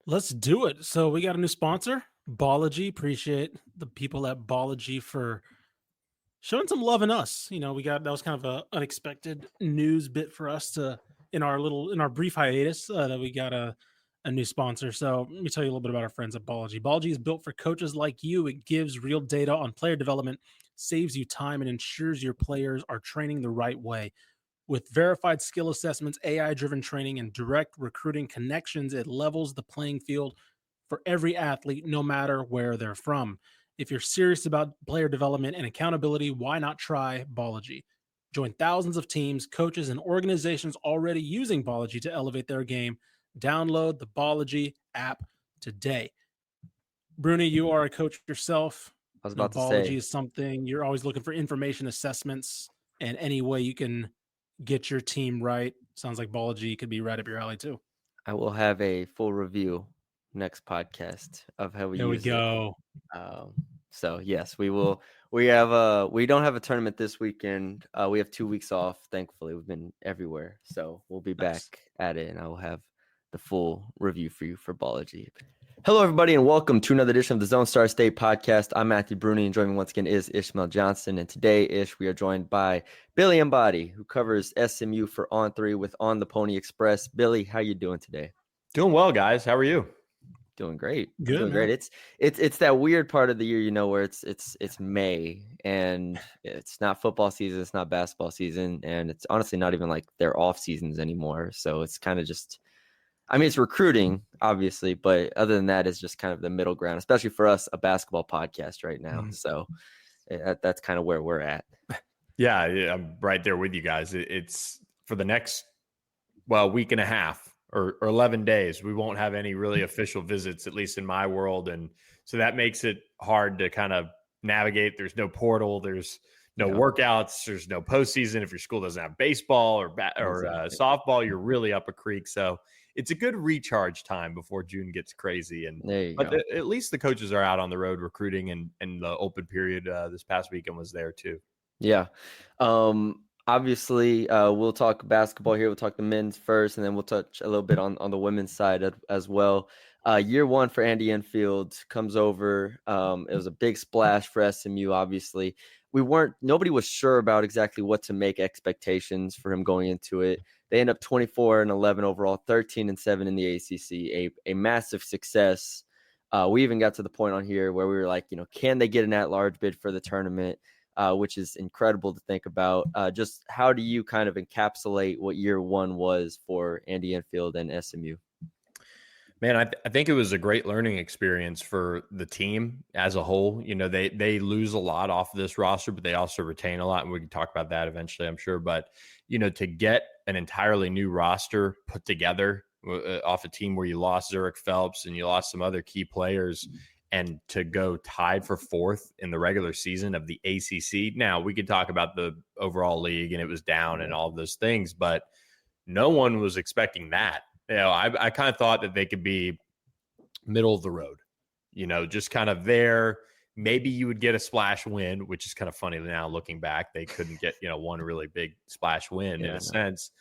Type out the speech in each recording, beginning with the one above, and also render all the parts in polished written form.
Let's do it. So we got a new sponsor, Ballogy. Appreciate the people at Ballogy for showing some love in us. That was kind of a unexpected news bit for us to in our brief hiatus that we got a new sponsor. So let me tell you a little bit about our friends at Ballogy. Ballogy is built for coaches like you. It gives real data on player development, saves you time, and ensures your players are training the right way. With verified skill assessments, AI driven training, and direct recruiting connections, it levels the playing field for every athlete, no matter where they're from. If you're serious about player development and accountability, why not try Ballogy? Join thousands of teams, coaches, and organizations already using Ballogy to elevate their game. Download the Ballogy app today. Bruni, you are a coach yourself. I was about to Ballogy say, is something you're always looking for information assessments and any way you can get your team right. Sounds like Ballogy could be right up your alley too. I will have a full review next podcast of how we There we use it. go. So yes, we will. We don't have a tournament this weekend. We have 2 weeks off. Thankfully, we've been everywhere, so we'll be back at it, and I will have the full review for you for Ballogy. Hello, everybody, and welcome to another edition of the Zone Star State podcast. I'm Matthew Bruni, and joining me once again is Ishmael Johnson. And today, we are joined by Billy Embody, who covers SMU for On3 with On the Pony Express. Billy, how you doing today? Doing well, guys. How are you? Doing great. Good, Doing man. great. It's that weird part of the year, where it's May and it's not football season, it's not basketball season, and it's honestly not even like their off seasons anymore. So it's kind of just, it's recruiting, obviously, but other than that, it's just kind of the middle ground, especially for us, a basketball podcast right now. Mm-hmm. So that's kind of where we're at. Yeah, I'm right there with you guys. It's for the next, week and a half or 11 days. We won't have any really official visits, at least in my world. And so that makes it hard to kind of navigate. There's no portal. There's no workouts. There's no postseason. If your school doesn't have baseball or softball, you're really up a creek. So it's a good recharge time before June gets crazy. And at least the coaches are out on the road recruiting, and the open period this past weekend was there too. Yeah. Obviously, we'll talk basketball here. We'll talk the men's first, and then we'll touch a little bit on the women's side as well. Year one for Andy Enfield comes over. It was a big splash for SMU, obviously. Nobody was sure about exactly what to make expectations for him going into it. They end up 24-11 overall, 13-7 in the ACC, a massive success. We even got to the point on here where we were like, can they get an at-large bid for the tournament? Which is incredible to think about. Just how do you kind of encapsulate what year one was for Andy Enfield and SMU? Man, I think it was a great learning experience for the team as a whole. They lose a lot off of this roster, but they also retain a lot, and we can talk about that eventually, I'm sure. But, to get an entirely new roster put together off a team where you lost Zurich Phelps and you lost some other key players, and to go tied for fourth in the regular season of the ACC. Now, we could talk about the overall league, and it was down and all of those things, but no one was expecting that. I kind of thought that they could be middle of the road, just kind of there. Maybe you would get a splash win, which is kind of funny now looking back. They couldn't get, one really big splash win in a sense,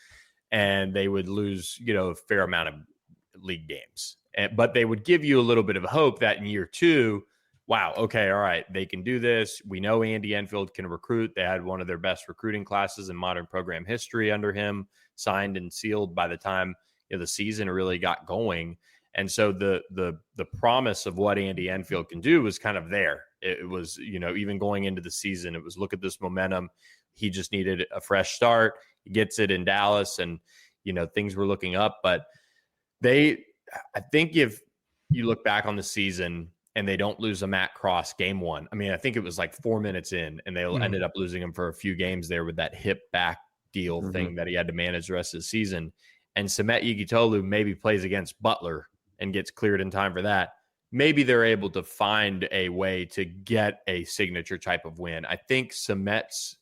and they would lose, a fair amount of league games. But they would give you a little bit of hope that in year two, wow, okay, all right, they can do this. We know Andy Enfield can recruit. They had one of their best recruiting classes in modern program history under him, signed and sealed by the time the season really got going. And so the promise of what Andy Enfield can do was kind of there. It was, even going into the season, it was look at this momentum. He just needed a fresh start. He gets it in Dallas, and, things were looking up. But I think if you look back on the season and they don't lose a Matt Cross game one, I think it was like 4 minutes in, and they ended up losing him for a few games there with that hip back deal thing that he had to manage the rest of the season. And Samet Yigitolu maybe plays against Butler and gets cleared in time for that. Maybe they're able to find a way to get a signature type of win. I think Samet's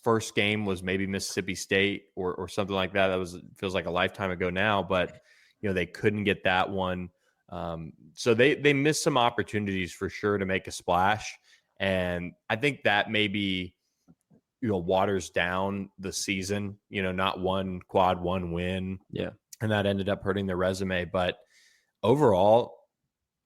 first game was maybe Mississippi State or something like that. Feels like a lifetime ago now, but they couldn't get that one. So they missed some opportunities for sure to make a splash. And I think that maybe, waters down the season, not one quad, one win. Yeah. And that ended up hurting their resume. But overall,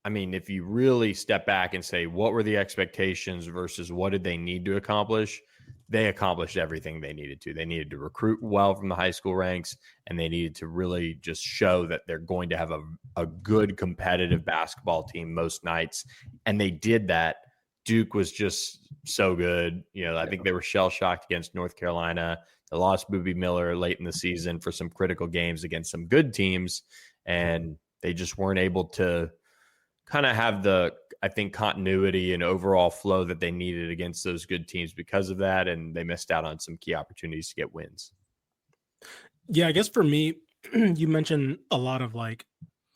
I mean, if you really step back and say, what were the expectations versus what did they need to accomplish? They accomplished everything they needed to. They needed to recruit well from the high school ranks, and they needed to really just show that they're going to have a good competitive basketball team most nights. And they did that. Duke was just so good. I think they were shell-shocked against North Carolina. They lost Boobie Miller late in the season for some critical games against some good teams, and they just weren't able to kind of have the, I think, continuity and overall flow that they needed against those good teams because of that, and they missed out on some key opportunities to get wins. Yeah, I guess for me, you mentioned a lot of like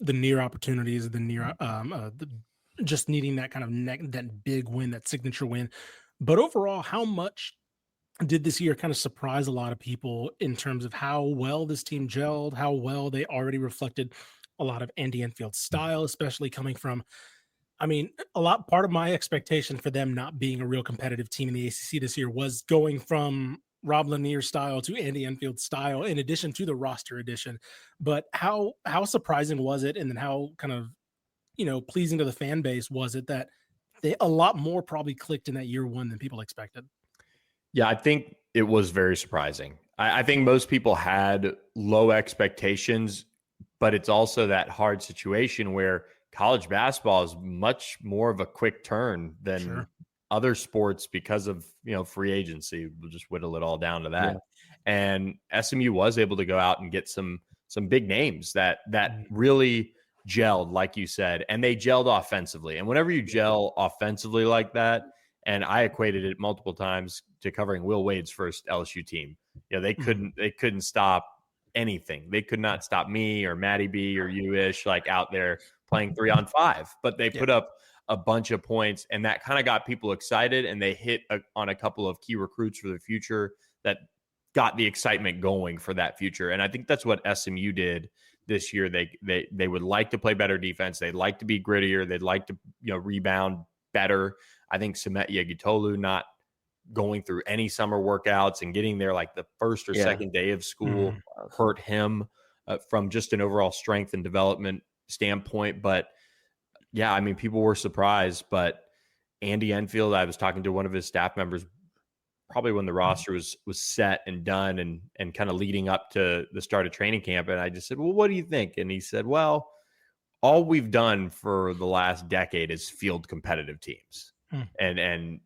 the near opportunities, just needing that kind of that big win, that signature win. But overall, how much did this year kind of surprise a lot of people in terms of how well this team gelled, how well they already reflected a lot of Andy Enfield's style, especially coming from, I mean, part of my expectation for them not being a real competitive team in the ACC this year was going from Rob Lanier's style to Andy Enfield's style, in addition to the roster addition. But how surprising was it, and then how kind of pleasing to the fan base was it that a lot more probably clicked in that year one than people expected? Yeah, I think it was very surprising. I think most people had low expectations, but it's also that hard situation where college basketball is much more of a quick turn than other sports because of, free agency. We'll just whittle it all down to that. Yeah. And SMU was able to go out and get some big names that really gelled, like you said, and they gelled offensively. And whenever you gel offensively like that, and I equated it multiple times to covering Will Wade's first LSU team. They couldn't stop anything. They could not stop me or Matty B or you-ish like out there playing 3-on-5, but they put up a bunch of points, and that kind of got people excited, and they hit on a couple of key recruits for the future that got the excitement going for that future. And I think that's what SMU did this year. They would like to play better defense. They'd like to be grittier. They'd like to, rebound better. I think Samet Yegutolu not going through any summer workouts and getting there like the first or second day of school hurt him from just an overall strength and development standpoint. But yeah, I mean, people were surprised, but Andy Enfield, I was talking to one of his staff members probably when the roster was set and done and kind of leading up to the start of training camp. And I just said, well, what do you think? And he said, well, all we've done for the last decade is field competitive teams. And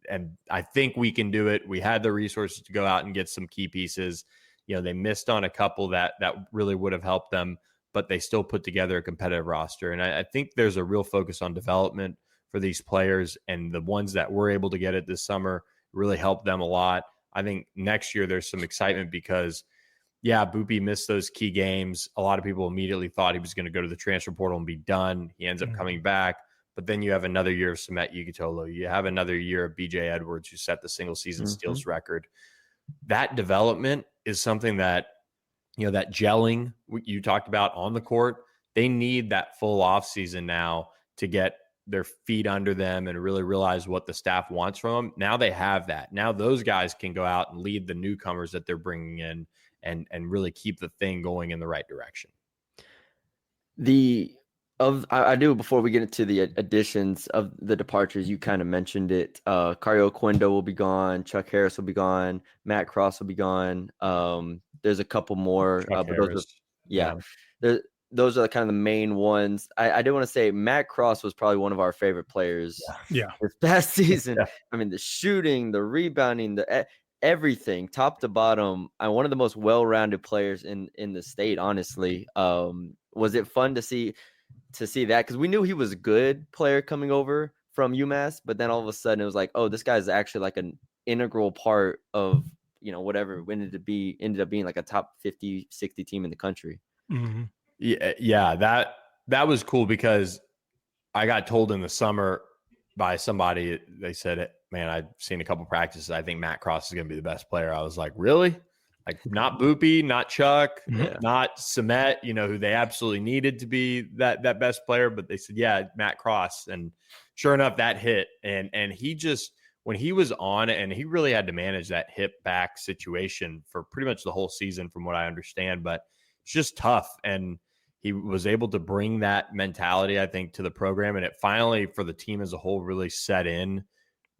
I think we can do it. We had the resources to go out and get some key pieces. They missed on a couple that really would have helped them, but they still put together a competitive roster. And I think there's a real focus on development for these players, and the ones that were able to get it this summer really helped them a lot. I think next year there's some excitement because, Boopy missed those key games. A lot of people immediately thought he was going to go to the transfer portal and be done. He ends up coming back. But then you have another year of Samet Yegutolu. You have another year of BJ Edwards, who set the single season steals record. That development is something that, that gelling you talked about on the court, they need that full offseason now to get their feet under them and really realize what the staff wants from them. Now they have that. Now those guys can go out and lead the newcomers that they're bringing in and really keep the thing going in the right direction. I do, before we get into the additions of the departures, you kind of mentioned it. Cario Quindo will be gone. Chuck Harris will be gone. Matt Cross will be gone. There's a couple more. But those are kind of the main ones. I do want to say Matt Cross was probably one of our favorite players this past season. I mean, the shooting, the rebounding, everything, top to bottom. One of the most well-rounded players in the state, honestly. Was it fun to see that? Because we knew he was a good player coming over from UMass, but then all of a sudden it was like, oh, this guy's actually like an integral part of, whatever ended up being like a top 50, 60 team in the country. Yeah, that was cool because I got told in the summer by somebody, they said, man, I've seen a couple practices. I think Matt Cross is going to be the best player. I was like, really? Like, not Boopy, not Chuck, not Samet, who they absolutely needed to be that best player. But they said, Matt Cross. And sure enough, that hit. And he just, when he was on, and he really had to manage that hip back situation for pretty much the whole season, from what I understand. But it's just tough. And he was able to bring that mentality, I think, to the program, and it finally, for the team as a whole, really set in.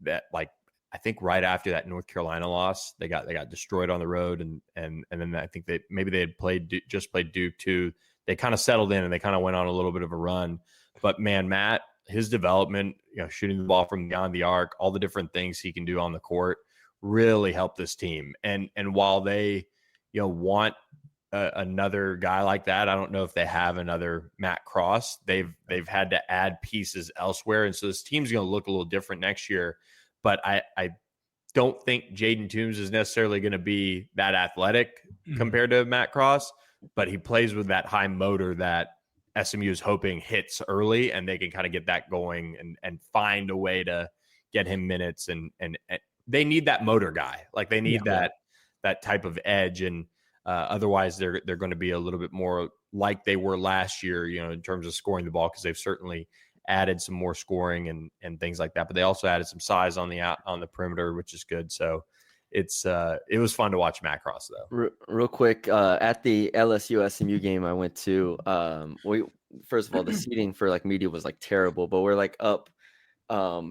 That, like, I think right after that North Carolina loss, they got destroyed on the road, and then I think they had played Duke too. They kind of settled in and they kind of went on a little bit of a run. But man, Matt, his development, shooting the ball from beyond the arc, all the different things he can do on the court, really helped this team. And while they, want another guy like that, I don't know if they have another Matt Cross. They've had to add pieces elsewhere, and so this team's going to look a little different next year. But I don't think Jaden Toombs is necessarily going to be that athletic compared to Matt Cross, but he plays with that high motor that SMU is hoping hits early, and they can kind of get that going and find a way to get him minutes. And they need that motor guy. Like, they need that type of edge. And otherwise they're going to be a little bit more like they were last year, in terms of scoring the ball, because they've certainly added some more scoring and things like that, but they also added some size on the perimeter, which is good. So it was fun to watch Matt Cross, though. Real quick, at the LSU SMU game I went to, we, first of all, the seating for like media was like terrible, but we're like up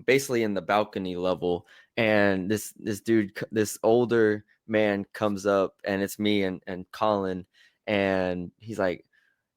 basically in the balcony level, and this dude, this older man, comes up, and it's me and Colin, and he's like,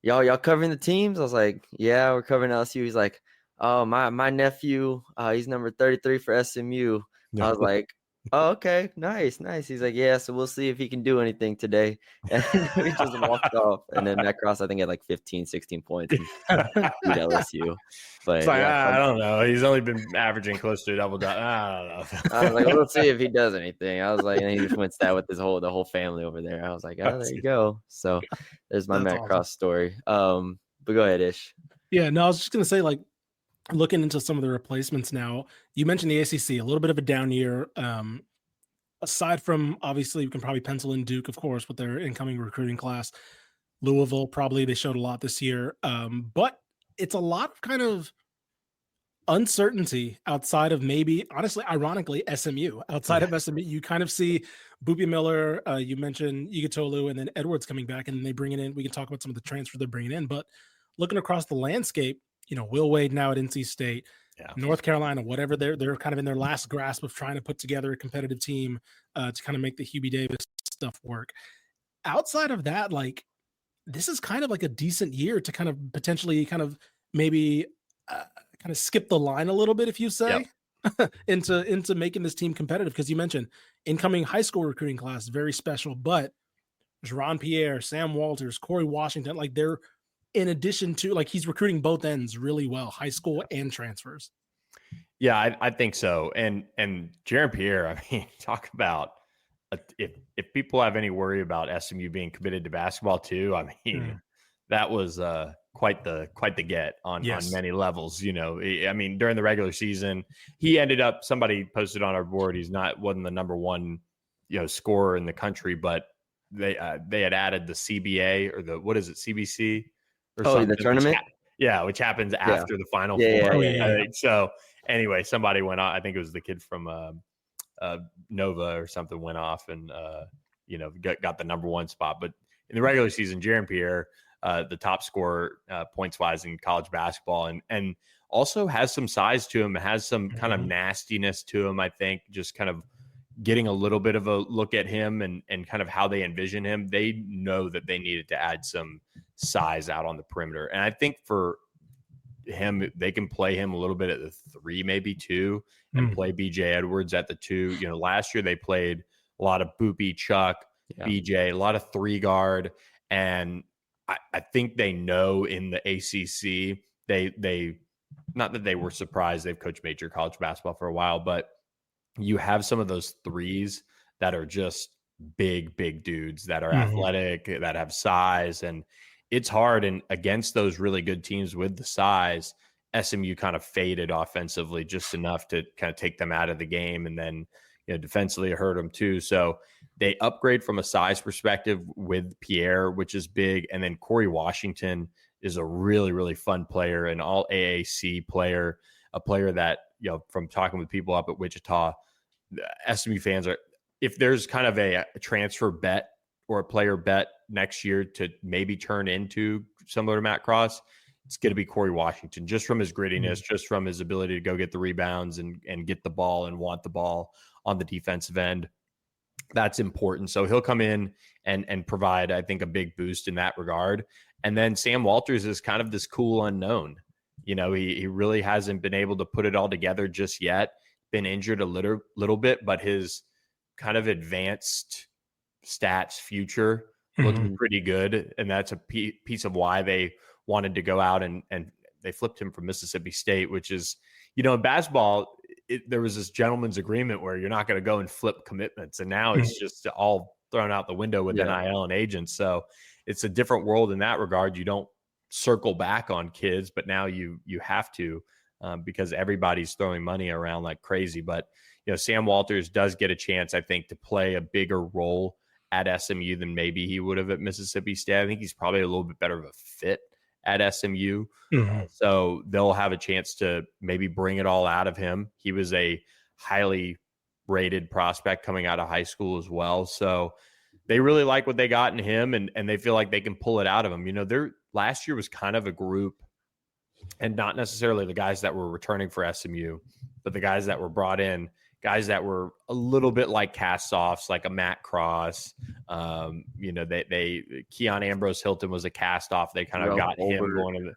y'all covering the teams? I was like, yeah, we're covering LSU. He's like, oh, my nephew, he's number 33 for SMU. No. I was like, oh, okay, nice. He's like, yeah, so we'll see if he can do anything today. And we just walked off. And then Matt Cross, I think, had like 15, 16 points and beat LSU. But it's like, I don't know. He's only been averaging close to a double. I don't know. I was like, we'll see if he does anything. I was like, and he just went stat with the whole family over there. I was like, oh, there you go. So there's my Matt Cross story. But go ahead, Ish. Yeah, no, I was just gonna say, like, looking into some of the replacements now, you mentioned the ACC, a little bit of a down year. Aside from, obviously, you can probably pencil in Duke, of course, with their incoming recruiting class. Louisville, probably they showed a lot this year. But it's a lot of kind of uncertainty outside of, maybe, honestly, ironically, SMU. Outside of SMU, you kind of see Boopie Miller, you mentioned Igutolu, and then Edwards coming back, and then they bring it in. We can talk about some of the transfers they're bringing in. But looking across the landscape, Will Wade now at NC State, North Carolina, whatever, they're kind of in their last grasp of trying to put together a competitive team to kind of make the Hubie Davis stuff work. Outside of that, like, this is kind of like a decent year to kind of potentially kind of maybe kind of skip the line a little bit, if you say, into making this team competitive. Because you mentioned incoming high school recruiting class, very special, but Jerron Pierre, Sam Walters, Corey Washington, like, they're, in addition to, like, he's recruiting both ends really well, high school and transfers. Yeah, I think so. And Jaron Pierre, I mean, talk about if people have any worry about SMU being committed to basketball too, I mean, that was quite the get on many levels. I mean, during the regular season, he ended up, somebody posted on our board, wasn't the number one scorer in the country, but they had added the CBA, or the, what is it, CBC? The tournament? Which happens after the Final Four. So anyway, somebody went on. I think it was the kid from Nova or something, went off and got the number one spot. But in the regular season, Jaron Pierre, the top scorer points wise in college basketball, and also has some size to him, has some kind of nastiness to him. I think just kind of getting a little bit of a look at him and kind of how they envision him. They know that they needed to add some size out on the perimeter. And I think for him, they can play him a little bit at the 3, maybe 2, and play BJ Edwards at the 2. Last year they played a lot of Boopie, Chuck, BJ, a lot of 3 guard. And I think they know in the ACC, they not that they were surprised, they've coached major college basketball for a while, but you have some of those 3s that are just big dudes that are athletic, that have size, and it's hard. And against those really good teams with the size, SMU kind of faded offensively just enough to kind of take them out of the game. And then, defensively it hurt them too. So they upgrade from a size perspective with Pierre, which is big. And then Corey Washington is a really, really fun player, an all AAC player, a player that, from talking with people up at Wichita, SMU fans are, if there's kind of a transfer bet or a player bet next year to maybe turn into similar to Matt Cross, it's going to be Corey Washington, just from his grittiness, just from his ability to go get the rebounds and get the ball and want the ball on the defensive end. That's important. So he'll come in and provide, I think, a big boost in that regard. And then Sam Walters is kind of this cool unknown. He really hasn't been able to put it all together just yet. Been injured a little bit, but his kind of advanced stats future looks pretty good. And that's a piece of why they wanted to go out and they flipped him from Mississippi State, which is, in basketball, there was this gentleman's agreement where you're not going to go and flip commitments. And now it's just all thrown out the window with NIL and agents. So it's a different world in that regard. You don't circle back on kids, but now you have to, because everybody's throwing money around like crazy. But, Sam Walters does get a chance, I think, to play a bigger role at SMU than maybe he would have at Mississippi State. I think he's probably a little bit better of a fit at SMU. So they'll have a chance to maybe bring it all out of him. He was a highly rated prospect coming out of high school as well. So they really like what they got in him, and they feel like they can pull it out of him. Their last year was kind of a group, and not necessarily the guys that were returning for SMU, but the guys that were brought in, guys that were a little bit like cast-offs, like a Matt Cross. Keon Ambrose Hilton was a cast-off. They kind of got him going to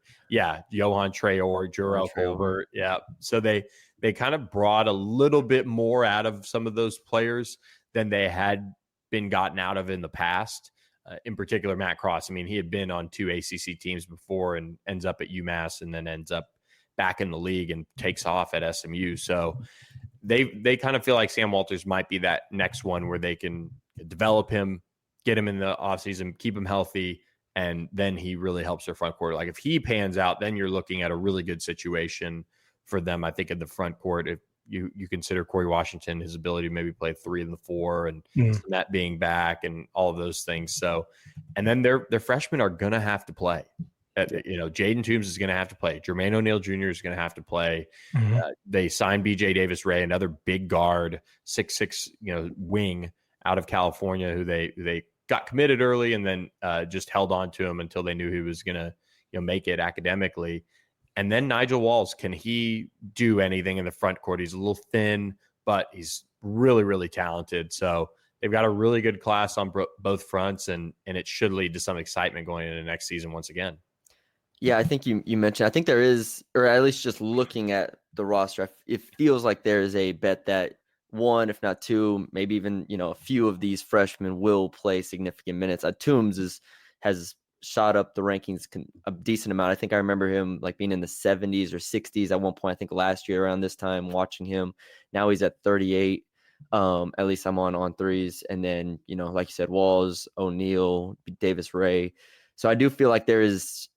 Johan Traore, Jarrell Colbert. Yeah. So they kind of brought a little bit more out of some of those players than they had been gotten out of in the past. In particular, Matt Cross. I mean, he had been on 2 ACC teams before and ends up at UMass and then ends up back in the league and takes off at SMU. So they kind of feel like Sam Walters might be that next one where they can develop him, get him in the offseason, keep him healthy, and then he really helps their front court. Like if he pans out, then you're looking at a really good situation for them, I think, in the front court. If you consider Corey Washington, his ability to maybe play 3 and the 4 and that being back and all of those things. So, and then their freshmen are going to have to play. Jaden Toombs is going to have to play. Jermaine O'Neal Jr. is going to have to play. They signed BJ Davis Ray, another big guard, 6'6", wing out of California, who they got committed early and then just held on to him until they knew he was going to make it academically. And then Nigel Walls, can he do anything in the front court? He's a little thin, but he's really, really talented. So they've got a really good class on both fronts, and it should lead to some excitement going into next season once again. Yeah, I think you mentioned, I think there is, or at least just looking at the roster, it feels like there is a bet that 1, if not 2, maybe even, a few of these freshmen will play significant minutes. Toombs has shot up the rankings a decent amount. I think I remember him like being in the 70s or 60s at one point, I think last year around this time, watching him. Now he's at 38. At least I'm on threes. And then, like you said, Walls, O'Neal, Davis Ray. So I do feel like there is,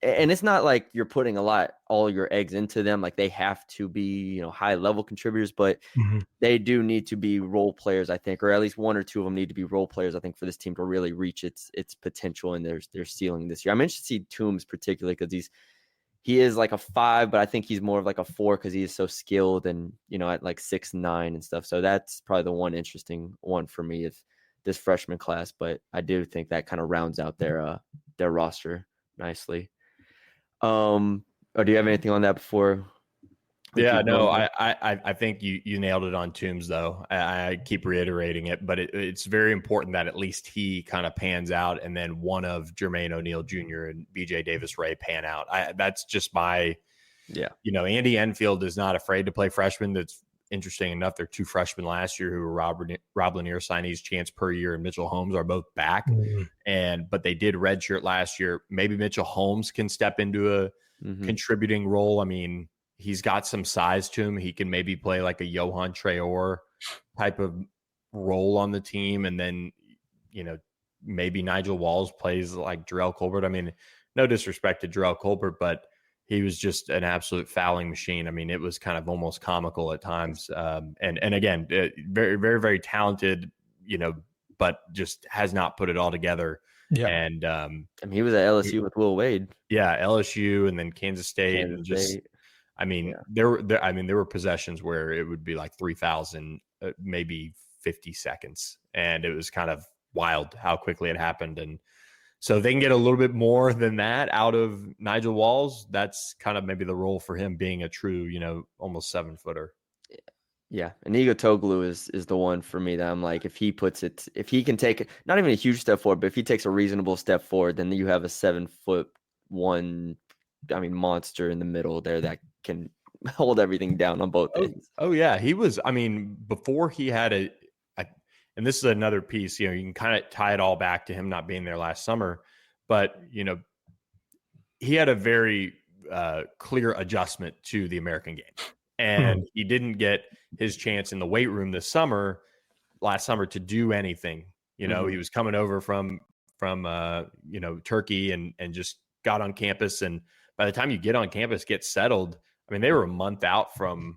and it's not like you're putting all your eggs into them. Like they have to be, high level contributors, but they do need to be role players, I think, or at least 1 or 2 of them need to be role players, I think, for this team to really reach its potential and their ceiling this year. I'm interested to see Toombs particularly because he is like a 5, but I think he's more of like a 4 because he is so skilled and, at like 6'9" and stuff. So that's probably the one interesting one for me is this freshman class. But I do think that kind of rounds out their roster nicely. Or do you have anything on that before? Yeah, no, I think you nailed it on Toombs, though. I keep reiterating it, but it's very important that at least he kind of pans out, and then one of Jermaine O'Neal Jr. and BJ Davis Ray pan out. That's just my, Andy Enfield is not afraid to play freshmen. That's interesting enough. There are 2 freshmen last year who were Rob Lanier signees, Chance Puryear and Mitchell Holmes are both back, but they did redshirt last year. Maybe Mitchell Holmes can step into a contributing role. I mean, he's got some size to him. He can maybe play like a Johan Traore type of role on the team. And then, maybe Nigel Walls plays like Jarrell Colbert. I mean, no disrespect to Jarrell Colbert, but he was just an absolute fouling machine. I mean, it was kind of almost comical at times. And again, very, very, very talented, but just has not put it all together. Yeah. And I mean, he was at LSU with Will Wade. Yeah, LSU and then Kansas State. There were possessions where it would be like 3,000, maybe 50 seconds. And it was kind of wild how quickly it happened. And So they can get a little bit more than that out of Nigel Walls. That's kind of maybe the role for him, being a true, almost 7-footer. Yeah, Inigo Toglu is the one for me that I'm like, if he can take not even a huge step forward, but if he takes a reasonable step forward, then you have a 7'1", monster in the middle there that can hold everything down on both ends. Oh yeah, he was. Before he had and this is another piece. You can kind of tie it all back to him not being there last summer, but he had a very clear adjustment to the American game. And he didn't get his chance in the weight room last summer to do anything. He was coming over from Turkey and just got on campus. And by the time you get on campus, get settled, they were a month out from,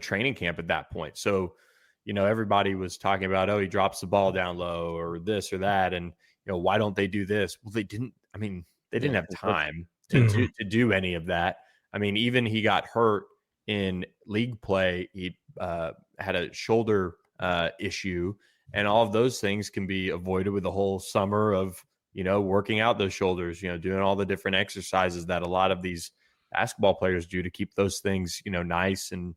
training camp at that point. So, everybody was talking about, oh, he drops the ball down low or this or that. And, why don't they do this? Well, they didn't have time to do any of that. Even he got hurt in league play. He had a shoulder issue, and all of those things can be avoided with the whole summer of, working out those shoulders, doing all the different exercises that a lot of these basketball players do to keep those things, nice and,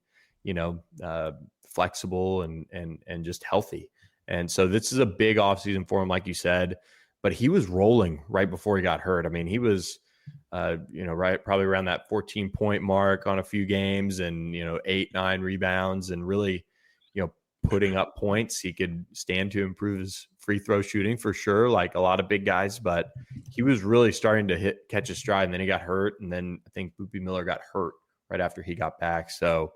flexible and just healthy. And so this is a big offseason for him, like you said, but he was rolling right before he got hurt. He was, right, probably around that 14-point mark on a few games and, 8-9 rebounds and really, putting up points. He could stand to improve his free throw shooting for sure, like a lot of big guys, but he was really starting to catch his stride, and then he got hurt. And then I think Boopie Miller got hurt right after he got back. So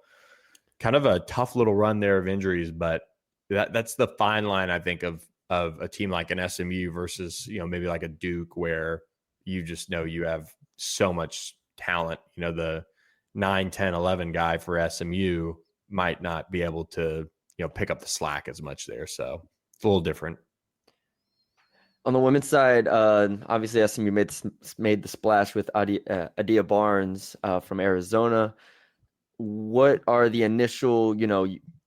kind of a tough little run there of injuries, but that's the fine line, I think, of a team like an SMU versus, maybe like a Duke, where you just know you have so much talent. The 9, 10, 11 guy for SMU might not be able to, pick up the slack as much there. So it's a little different. On the women's side, obviously SMU made the splash with Adia Barnes from Arizona. What are the initial,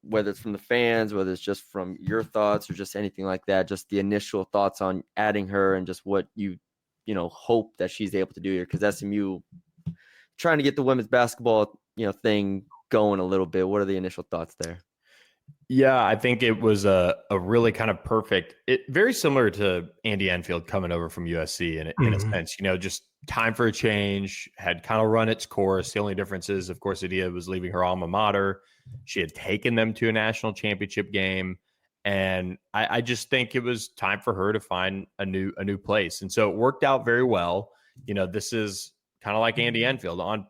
whether it's from the fans, whether it's just from your thoughts or just anything like that, just the initial thoughts on adding her and just what you hope that she's able to do here? Because SMU trying to get the women's basketball, thing going a little bit. What are the initial thoughts there? Yeah, I think it was a really kind of perfect, very similar to Andy Enfield coming over from USC in a sense, just time for a change, had kind of run its course. The only difference is, of course, Adia was leaving her alma mater. She had taken them to a national championship game. And I just think it was time for her to find a new place. And so it worked out very well. This is kind of like Andy Enfield on,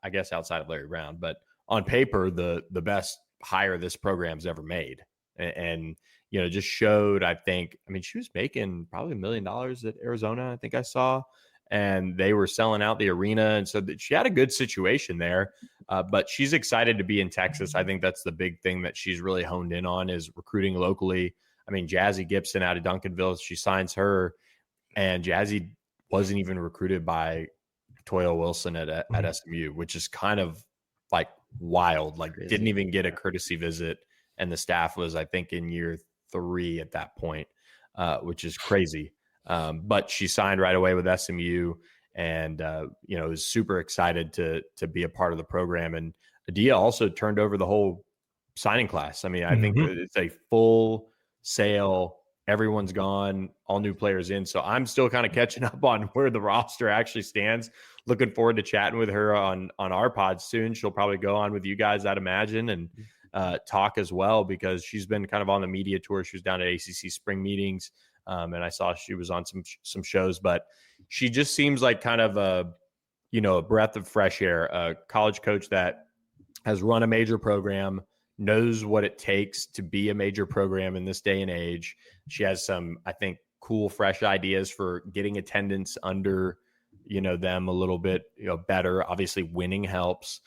I guess, outside of Larry Brown, but on paper, the best hire this program's ever made. And just showed, I think, she was making probably $1 million at Arizona, I think I saw, and they were selling out the arena. And so she had a good situation there, but she's excited to be in Texas. I think that's the big thing that she's really honed in on, is recruiting locally. Jazzy Gibson out of Duncanville, she signs her, and Jazzy wasn't even recruited by Toya Wilson at SMU, which is kind of like wild. Like, crazy. Didn't even get a courtesy visit, and the staff was, I think, in year 3 at that point, which is crazy. But she signed right away with SMU, and was super excited to be a part of the program. And Adia also turned over the whole signing class. I think it's a full sale. Everyone's gone, all new players in. So I'm still kind of catching up on where the roster actually stands. Looking forward to chatting with her on our pod soon. She'll probably go on with you guys, I'd imagine, and talk as well, because she's been kind of on the media tour. She was down at ACC spring meetings, and I saw she was on some shows. But she just seems like kind of a breath of fresh air, a college coach that has run a major program, knows what it takes to be a major program in this day and age. She has some, I think, cool, fresh ideas for getting attendance under, them a little bit, better. Obviously winning helps,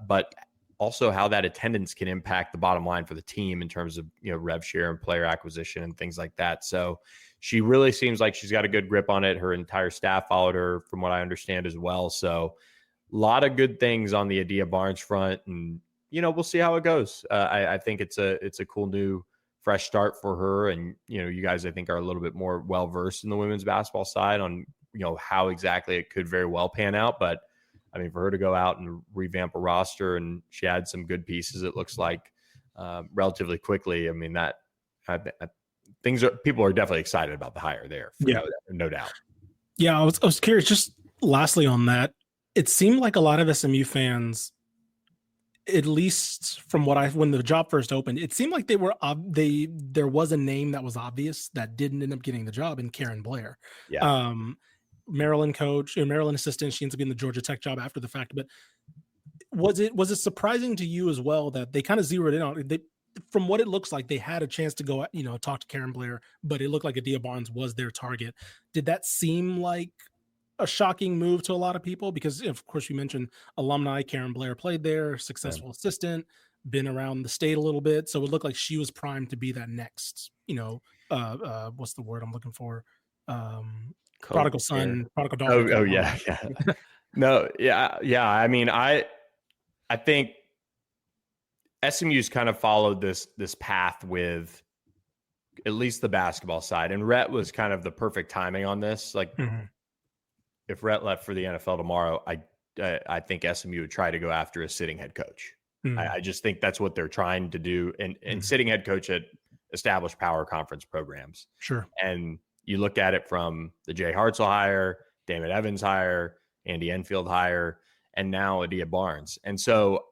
but also how that attendance can impact the bottom line for the team in terms of, rev share and player acquisition and things like that. So she really seems like she's got a good grip on it. Her entire staff followed her, from what I understand, as well. So a lot of good things on the Adia Barnes front, and we'll see how it goes. I think it's a cool new fresh start for her. And, you guys, I think, are a little bit more well-versed in the women's basketball side on, how exactly it could very well pan out. But I mean, for her to go out and revamp a roster, and she had some good pieces, it looks like, relatively quickly. I mean, that people are definitely excited about the hire there. No doubt. Yeah, I was curious. Just lastly on that, it seemed like a lot of SMU fans, at least from when the job first opened, it seemed like there was a name that was obvious that didn't end up getting the job in Karen Blair. Yeah. Maryland coach, Maryland assistant. She ends up getting the Georgia Tech job after the fact. But was it surprising to you as well that they kind of zeroed in on it? From what it looks like, they had a chance to go, talk to Karen Blair, but it looked like Adia Barnes was their target. Did that seem like a shocking move to a lot of people? Because, of course, you mentioned alumni. Karen Blair played there, successful assistant, been around the state a little bit. So it looked like she was primed to be that next, what's the word I'm looking for? Prodigal son, prodigal daughter. Oh yeah. No, yeah. I mean, I think SMU's kind of followed this path with at least the basketball side, and Rhett was kind of the perfect timing on this. Like, if Rhett left for the NFL tomorrow, I think SMU would try to go after a sitting head coach. I just think that's what they're trying to do, and sitting head coach at established power conference programs. Sure. And you look at it from the Jay Hartzell hire, Damon Evans hire, Andy Enfield hire, and now Adia Barnes. And so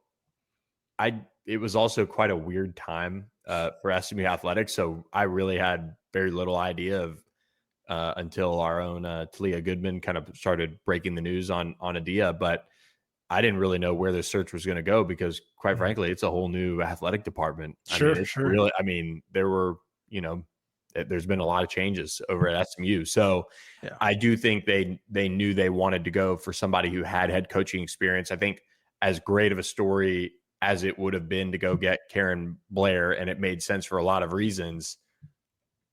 it was also quite a weird time for SMU athletics. So I really had very little idea of until our own Talia Goodman kind of started breaking the news on Adia. But I didn't really know where the search was going to go because, quite frankly, it's a whole new athletic department. Sure. Really, I mean, there were, there's been a lot of changes over at SMU. So I do think they knew they wanted to go for somebody who had head coaching experience. I think as great of a story as it would have been to go get Karen Blair, and it made sense for a lot of reasons,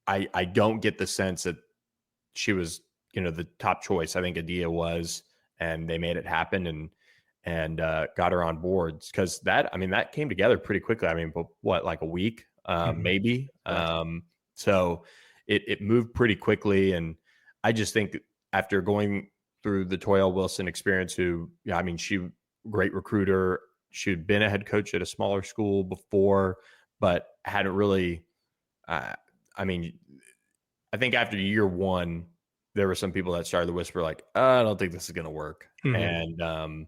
I don't get the sense that she was, the top choice. I think Adia was, and they made it happen and got her on board, because that came together pretty quickly. I mean, what, like a week, maybe. So it moved pretty quickly. And I just think after going through the Toya Wilson experience, she great recruiter. She'd been a head coach at a smaller school before, but hadn't really, I think after year one, there were some people that started to whisper like, I don't think this is going to work. And,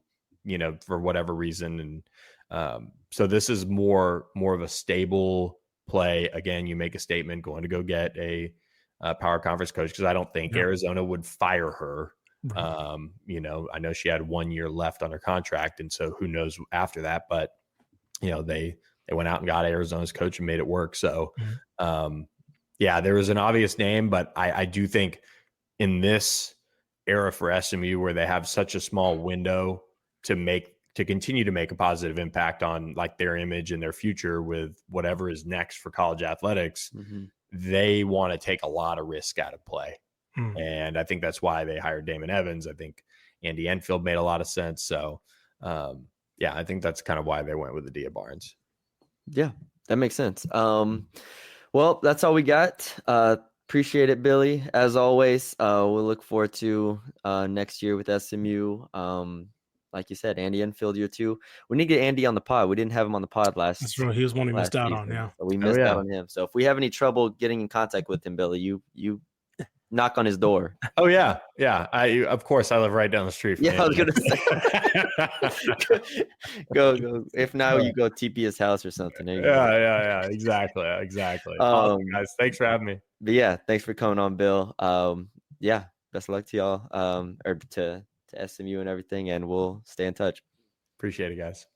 for whatever reason. And so this is more of a stable play. Again, you make a statement, going to go get a power conference coach, because I don't think Arizona would fire her. I know she had 1 year left on her contract, and so who knows after that, but they went out and got Arizona's coach and made it work. So there was an obvious name, but I do think in this era for SMU, where they have such a small window to continue to make a positive impact on like their image and their future with whatever is next for college athletics, they want to take a lot of risk out of play. And I think that's why they hired Damon Evans. I think Andy Enfield made a lot of sense. So, I think that's kind of why they went with Adia Barnes. Yeah, that makes sense. Well, that's all we got. Appreciate it, Billy. As always, we'll look forward to next year with SMU. Like you said, Andy Enfield year 2. We need to get Andy on the pod. We didn't have him on the pod last. That's right. He was one we missed out season, on. Yeah, so we missed out on him. So if we have any trouble getting in contact with him, Billy, you knock on his door. Oh yeah. Of course, I live right down the street from I was gonna say. Go. If not, you go TP his house or something. Yeah. Exactly. Awesome, guys. Thanks for having me. But yeah, thanks for coming on, Bill. Best of luck to y'all. Or to SMU and everything, and we'll stay in touch. Appreciate it, guys.